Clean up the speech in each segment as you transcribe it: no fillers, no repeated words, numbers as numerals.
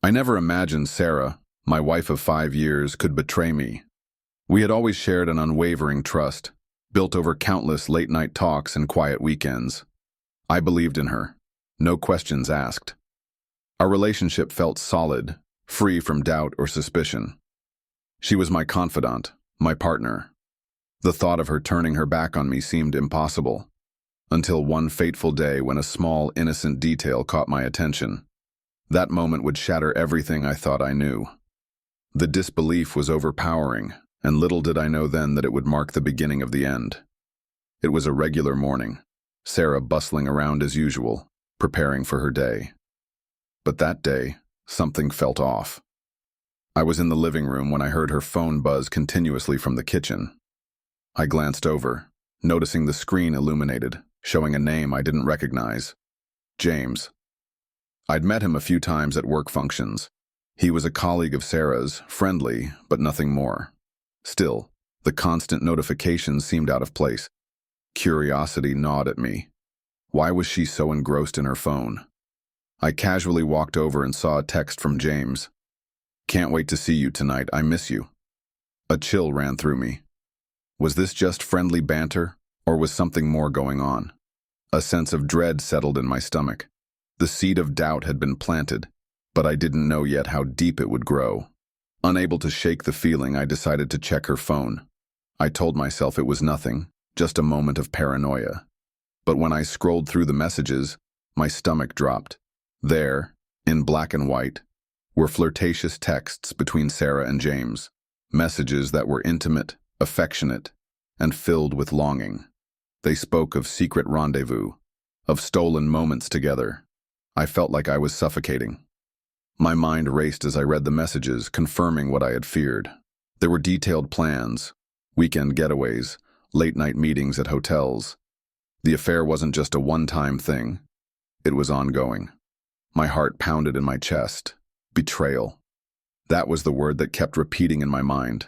I never imagined Sarah, my wife of 5 years, could betray me. We had always shared an unwavering trust, built over countless late-night talks and quiet weekends. I believed in her, no questions asked. Our relationship felt solid, free from doubt or suspicion. She was my confidant, my partner. The thought of her turning her back on me seemed impossible, until one fateful day when a small, innocent detail caught my attention. That moment would shatter everything I thought I knew. The disbelief was overpowering, and little did I know then that it would mark the beginning of the end. It was a regular morning, Sarah bustling around as usual, preparing for her day. But that day, something felt off. I was in the living room when I heard her phone buzz continuously from the kitchen. I glanced over, noticing the screen illuminated, showing a name I didn't recognize. James. I'd met him a few times at work functions. He was a colleague of Sarah's, friendly, but nothing more. Still, the constant notifications seemed out of place. Curiosity gnawed at me. Why was she so engrossed in her phone? I casually walked over and saw a text from James. "Can't wait to see you tonight, I miss you." A chill ran through me. Was this just friendly banter, or was something more going on? A sense of dread settled in my stomach. The seed of doubt had been planted, but I didn't know yet how deep it would grow. Unable to shake the feeling, I decided to check her phone. I told myself it was nothing, just a moment of paranoia. But when I scrolled through the messages, my stomach dropped. There, in black and white, were flirtatious texts between Sarah and James, messages that were intimate, affectionate, and filled with longing. They spoke of secret rendezvous, of stolen moments together. I felt like I was suffocating. My mind raced as I read the messages, confirming what I had feared. There were detailed plans, weekend getaways, late-night meetings at hotels. The affair wasn't just a one-time thing. It was ongoing. My heart pounded in my chest. Betrayal. That was the word that kept repeating in my mind.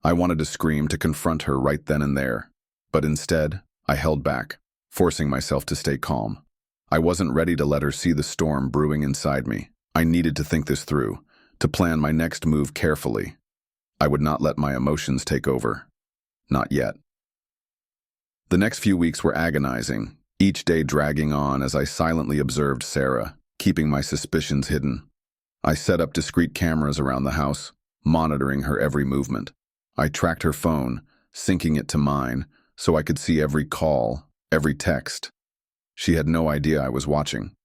I wanted to scream, to confront her right then and there. But instead, I held back, forcing myself to stay calm. I wasn't ready to let her see the storm brewing inside me. I needed to think this through, to plan my next move carefully. I would not let my emotions take over. Not yet. The next few weeks were agonizing, each day dragging on as I silently observed Sarah, keeping my suspicions hidden. I set up discreet cameras around the house, monitoring her every movement. I tracked her phone, syncing it to mine, so I could see every call, every text. She had no idea I was watching.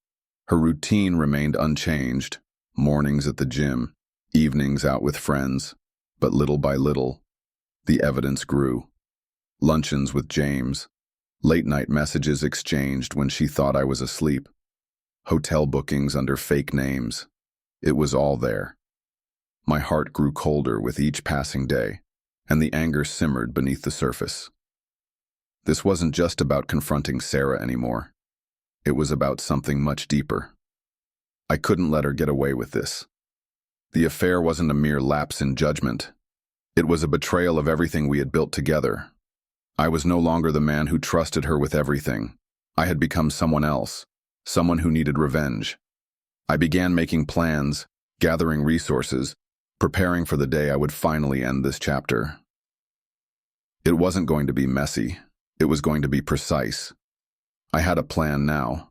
Her routine remained unchanged, mornings at the gym, evenings out with friends, but little by little, the evidence grew. Luncheons with James, late-night messages exchanged when she thought I was asleep, hotel bookings under fake names. It was all there. My heart grew colder with each passing day, and the anger simmered beneath the surface. This wasn't just about confronting Sarah anymore. It was about something much deeper. I couldn't let her get away with this. The affair wasn't a mere lapse in judgment. It was a betrayal of everything we had built together. I was no longer the man who trusted her with everything. I had become someone else, someone who needed revenge. I began making plans, gathering resources, preparing for the day I would finally end this chapter. It wasn't going to be messy. It was going to be precise. I had a plan now,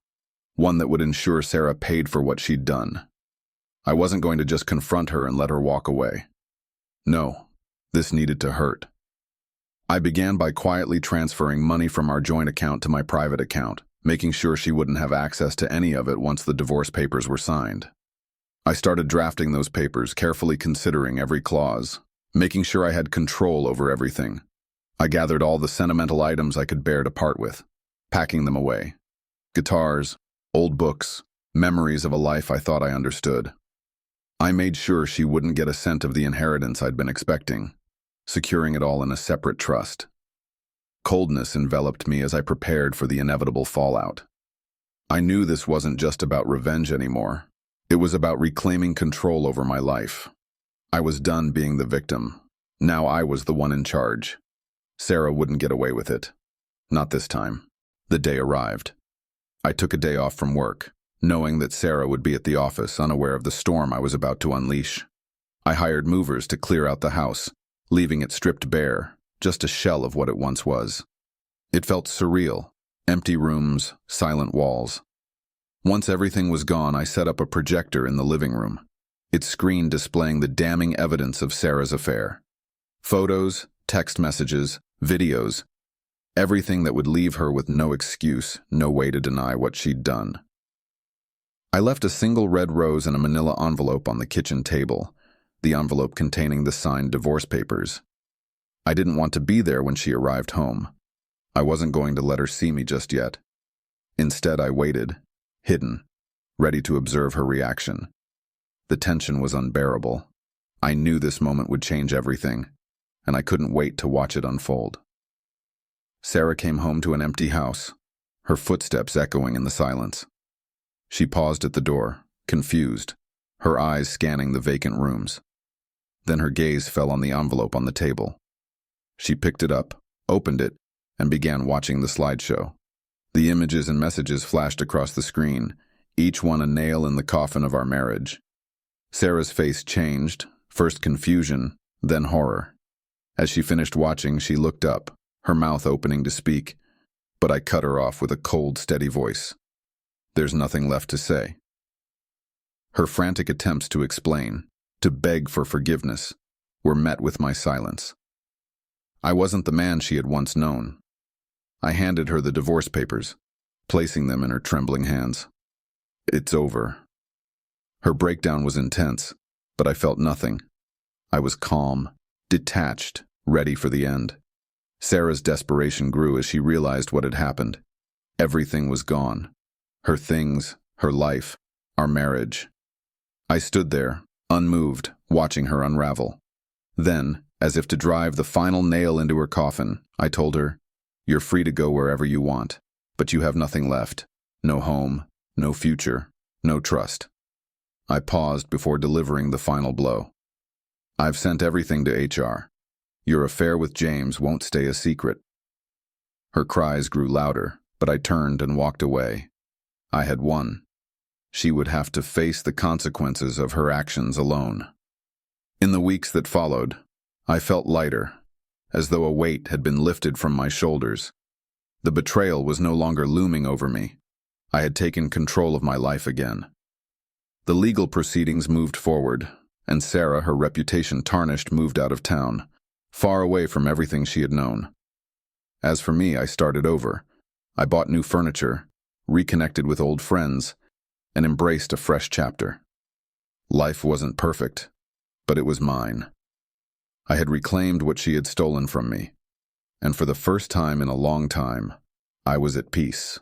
one that would ensure Sarah paid for what she'd done. I wasn't going to just confront her and let her walk away. No, this needed to hurt. I began by quietly transferring money from our joint account to my private account, making sure she wouldn't have access to any of it once the divorce papers were signed. I started drafting those papers, carefully considering every clause, making sure I had control over everything. I gathered all the sentimental items I could bear to part with, packing them away. Guitars, old books, memories of a life I thought I understood. I made sure she wouldn't get a cent of the inheritance I'd been expecting, securing it all in a separate trust. Coldness enveloped me as I prepared for the inevitable fallout. I knew this wasn't just about revenge anymore. It was about reclaiming control over my life. I was done being the victim. Now I was the one in charge. Sarah wouldn't get away with it. Not this time. The day arrived. I took a day off from work, knowing that Sarah would be at the office, unaware of the storm I was about to unleash. I hired movers to clear out the house, leaving it stripped bare, just a shell of what it once was. It felt surreal, empty rooms, silent walls. Once everything was gone, I set up a projector in the living room, its screen displaying the damning evidence of Sarah's affair. Photos, text messages, videos, everything that would leave her with no excuse, no way to deny what she'd done. I left a single red rose in a manila envelope on the kitchen table, the envelope containing the signed divorce papers. I didn't want to be there when she arrived home. I wasn't going to let her see me just yet. Instead, I waited, hidden, ready to observe her reaction. The tension was unbearable. I knew this moment would change everything, and I couldn't wait to watch it unfold. Sarah came home to an empty house, her footsteps echoing in the silence. She paused at the door, confused, her eyes scanning the vacant rooms. Then her gaze fell on the envelope on the table. She picked it up, opened it, and began watching the slideshow. The images and messages flashed across the screen, each one a nail in the coffin of our marriage. Sarah's face changed, first confusion, then horror. As she finished watching, she looked up, her mouth opening to speak, but I cut her off with a cold, steady voice. There's nothing left to say. Her frantic attempts to explain, to beg for forgiveness, were met with my silence. I wasn't the man she had once known. I handed her the divorce papers, placing them in her trembling hands. It's over. Her breakdown was intense, but I felt nothing. I was calm, detached, ready for the end. Sarah's desperation grew as she realized what had happened. Everything was gone. Her things, her life, our marriage. I stood there, unmoved, watching her unravel. Then, as if to drive the final nail into her coffin, I told her, "You're free to go wherever you want, but you have nothing left. No home, no future, no trust." I paused before delivering the final blow. "I've sent everything to HR. Your affair with James won't stay a secret." Her cries grew louder, but I turned and walked away. I had won. She would have to face the consequences of her actions alone. In the weeks that followed, I felt lighter, as though a weight had been lifted from my shoulders. The betrayal was no longer looming over me. I had taken control of my life again. The legal proceedings moved forward, and Sarah, her reputation tarnished, moved out of town, far away from everything she had known. As for me, I started over. I bought new furniture, reconnected with old friends, and embraced a fresh chapter. Life wasn't perfect, but it was mine. I had reclaimed what she had stolen from me, and for the first time in a long time, I was at peace.